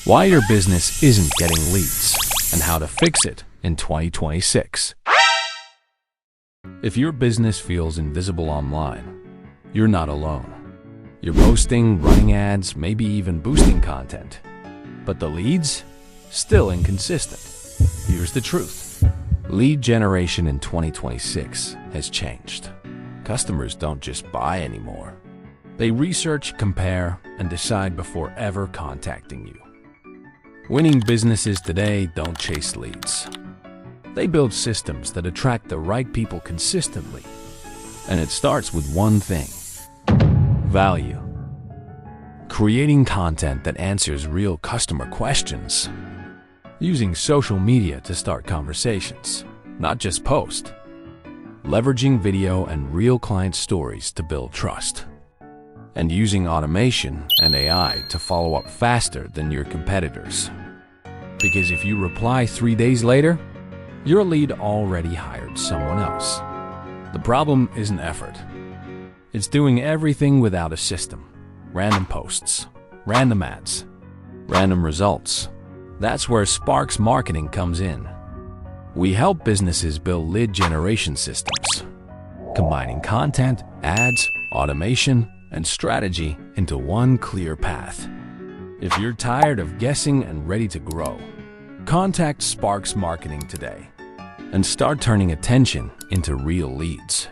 Why your business isn't getting leads, and how to fix it in 2026. If your business feels invisible online, you're not alone. You're posting, running ads, maybe even boosting content. But the leads? Still inconsistent. Here's the truth. Lead generation in 2026 has changed. Customers don't just buy anymore. They research, compare, and decide before ever contacting you. Winning businesses today don't chase leads. They build systems that attract the right people consistently. And it starts with one thing: value. Creating content that answers real customer questions. Using social media to start conversations, not just post. Leveraging video and real client stories to build trust. And using automation and AI to follow up faster than your competitors. Because if you reply 3 days later, your lead already hired someone else. The problem isn't effort. It's doing everything without a system. Random posts, random ads, random results. That's where Sparkz Marketing comes in. We help businesses build lead generation systems, combining content, ads, automation, and strategy into one clear path. If you're tired of guessing and ready to grow, contact Sparkz Marketing today and start turning attention into real leads.